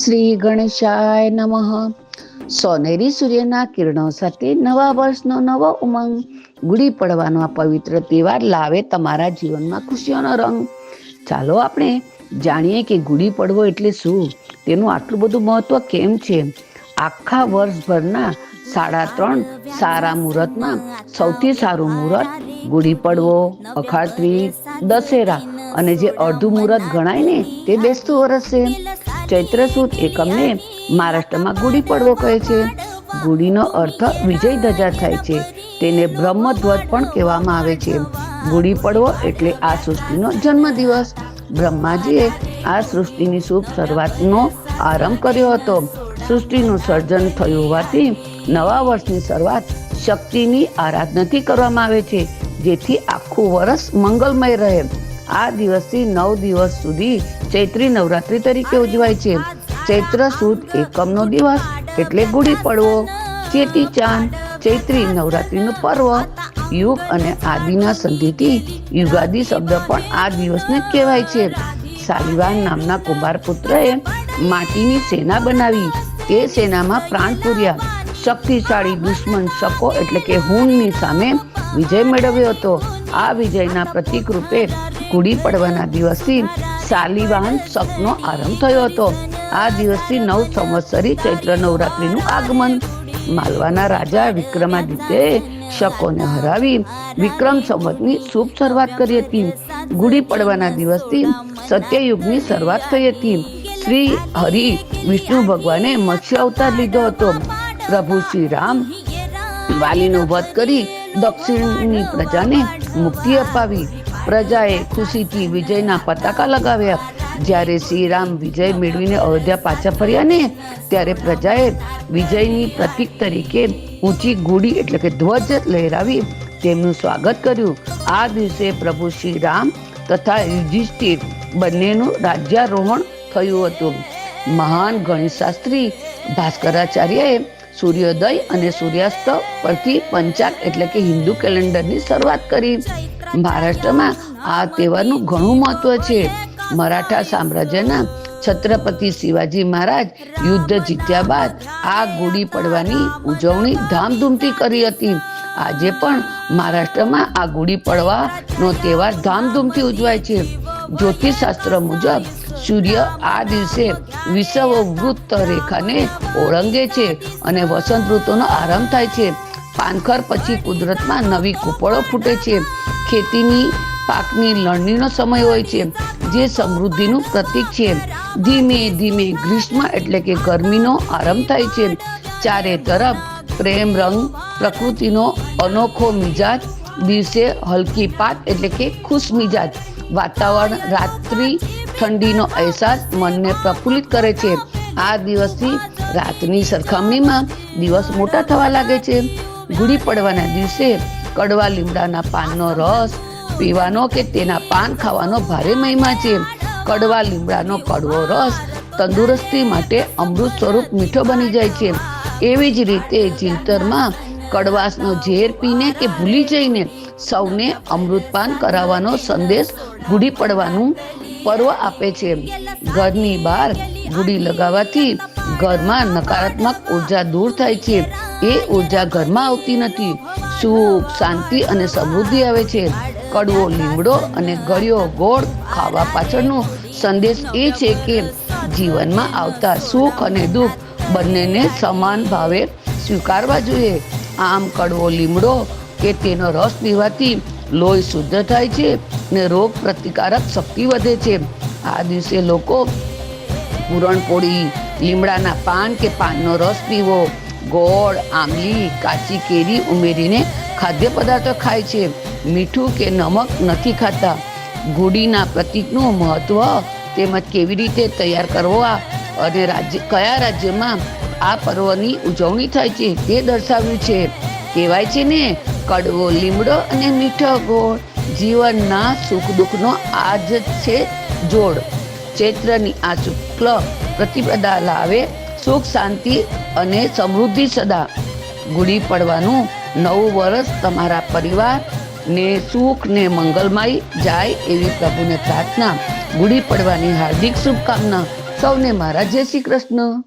શ્રી ગણેશાય નમઃ. સોનેરી સૂર્યના કિરણો સાથે નવા વર્ષનો નવો ઉમંગ. ગુડી પડવાનો આ પવિત્ર તહેવાર લાવે તમારા જીવનમાં ખુશીઓનો રંગ. ચાલો આપણે જાણીએ કે ગુડી પડવો એટલે શું, તેનું આટલું બધું મહત્વ કેમ છે. આખા વર્ષભરના 3.5 સારા મુહૂર્તમાં સૌથી સારું મુહૂર્ત ગુડી પડવો, અખાડ ત્રીજ, દશેરા અને જે અડધું મુહૂર્ત ગણાય ને તે બેસતું વર્ષ છે. ચૈત્ર સુદ એકમને મહારાષ્ટ્રમાં ગુડી પડવો કહે છે. ગુડીનો અર્થ વિજય ધજા થાય છે. તેને બ્રહ્મધ્વજ પણ કહેવામાં આવે છે. ગુડી પડવો એટલે આ સૃષ્ટિનો જન્મદિવસ. બ્રહ્માજીએ આ સૃષ્ટિની શુભ શરૂઆતનો આરંભ કર્યો હતો. સૃષ્ટિનું સર્જન થયું હોવાથી નવા વર્ષની શરૂઆત શક્તિની આરાધનાથી કરવામાં આવે છે, જેથી આખું વર્ષ મંગલમય રહે. આ દિવસથી 9 દિવસ સુધી ચૈત્રી નવરાત્રી તરીકે ઉજવાય છે. ચૈત્ર સુદ એકમનો દિવસ એટલે ગુડી પડવો. ચેતી ચાંદ ચૈત્રી નવરાત્રીનું પર્વ. યુગ અને આદિના સંધિથી યુગાદી શબ્દ પણ આ દિવસને કહેવાય છે. શાલિવાહન નામના કુંભાર પુત્રએ માટીની સેના બનાવી. તે સેનામાં પ્રાણ પૂર્યા. શક્તિશાળી દુશ્મન શકો એટલે કે હુણની સામે વિજય મેળવ્યો હતો. આ વિજયના પ્રતીક રૂપે ગુડી પડવાના દિવસથી શાલિવાહન શકનો આરંભ થયો હતો. આ દિવસથી 9 સંવત્સરી ચૈત્ર નવરાત્રીનું આગમન. માલવાના રાજા વિક્રમાદિત્યએ શકોને હરાવી વિક્રમ સંવતની શુભ શરૂઆત કરી હતી. ગુડી પડવાના દિવસથી સત્યયુગની શરૂઆત થઈ હતી. શ્રી હરિ વિષ્ણુ ભગવાને મત્સ્ય અવતાર લીધો હતો. પ્રભુ શ્રી રામ વાલીનો વધ કરી દક્ષિણની પ્રજાને મુક્તિ અપાવી. પ્રજાએ ખુશીથી વિજયના પતાકા લગાવ્યા. જ્યારે શ્રી રામ વિજય મેળવીને અયોધ્યા પાછા ફર્યા ને ત્યારે પ્રજાએ વિજયની પ્રતીક તરીકે ઊંચી ગુડી એટલે કે ધ્વજ લહેરાવી તેમનું સ્વાગત કર્યું. આ દિવસે પ્રભુ શ્રી રામ તથા યુધિષ્ઠિર બંનેનું રાજ્યારોહણ થયું હતું. મહાન ગણિતશાસ્ત્રી ભાસ્કરાચાર્યએ સૂર્યોદય અને સૂર્યાસ્ત પરથી પંચાગ એટલે કે હિન્દુ કેલેન્ડરની શરૂઆત કરી. મહારાષ્ટ્રમાં આ તહેવારનું ઘણું મહત્વ છે. મરાઠા સામ્રાજ્યના છત્રપતિ શિવાજી મહારાજ યુદ્ધ જીત્યા બાદ આ ગુડી પડવાની ઉજવણી ધામધૂમથી કરી હતી. આજે પણ મહારાષ્ટ્રમાં આ ગુડી પડવાનો તહેવાર ધામધૂમથી ઉજવાય છે. જ્યોતિષશાસ્ત્ર મુજબ સૂર્ય આ દિવસે વિષુવવૃત્ત રેખાને ઓળંગે છે અને વસંત ઋતુનો આરંભ થાય છે. પાનખર પછી કુદરતમાં નવી કુપળો ફૂટે છે. ખેતીની પાકની લણણીનો સમય હોય છે, જે સમૃદ્ધિનું પ્રતીક છે. ધીમે ધીમે ગ્રીષ્મ એટલે કે ગરમીનો આરંભ થાય છે. ચારે તરફ પ્રેમ રંગ, પ્રકૃતિનો અનોખો મિજાજ. દિવસે હલકી પાત એટલે કે ખુશ મિજાજ વાતાવરણ. રાત્રિ ઠંડીનો અહેસાસ મનને પ્રફુલ્લિત કરે છે. આ દિવસથી રાતની સરખામણીમાં દિવસ મોટા થવા લાગે છે. ગુડી પડવાના દિવસે કડવા લીમડાના પાનનો રસ પીવાનો કે તેના પાન ખાવાનો ભારે મહિમા છે. કડવા લીમડાનો કડવો રસ તંદુરસ્તી માટે અમૃત સ્વરૂપ મીઠો બની જાય છે. એવી જ રીતે જીવતરમાં કડવાશનો ઝેર પીને કે ભૂલી જઈને સૌને અમૃતપાન કરાવવાનો સંદેશ ગુડી પડવાનું પર્વ આપે છે. ઘરની બહાર ગુડી લગાવવાથી ઘરમાં નકારાત્મક ઉર્જા દૂર થાય છે. એ ઉર્જા ઘરમાં આવતી નથી. સુખ, શાંતિ અને સમૃદ્ધિ આવે છે. કડવો લીમડો અને ગળ્યો ગોળ ખાવા પાછળનો સંદેશ એ છે કે જીવનમાં આવતા સુખ અને દુઃખ બંનેને સમાન ભાવે સ્વીકારવા જોઈએ. આમ કડવો લીમડો કે તેનો રસ પીવાથી લોહી શુદ્ધ થાય છે ને રોગ પ્રતિકારક શક્તિ વધે છે. આ દિવસે લોકો પૂરણપોળી, લીમડાના પાન કે પાનનો રસ પીવો, ગોળ, આંબલી, કાચી કેરી ઉમેરીને ખાદ્ય પદાર્થો ખાય છે. મીઠું કે નમક નથી ખાતા. ગુડીના પ્રતીકનું મહત્વ તેમજ કેવી રીતે તૈયાર કરવા અને કયા રાજ્યમાં આ પર્વની ઉજવણી થાય છે તે દર્શાવ્યું છે. કહેવાય છે ને, કડવો લીમડો અને મીઠો ગોળ જીવનના સુખ દુઃખનો આ જ છે જોડ. ચૈત્રની આ શુક્લ પ્રતિપદા લાવે સુખ, શાંતિ અને સમૃદ્ધિ સદા. ગુડી પડવાનું નવું વર્ષ તમારા પરિવાર ને સુખ ને મંગલમય જાય એવી પ્રભુને પ્રાર્થના. ગુડી પડવાની હાર્દિક શુભકામના. સૌને મારા જય શ્રી કૃષ્ણ.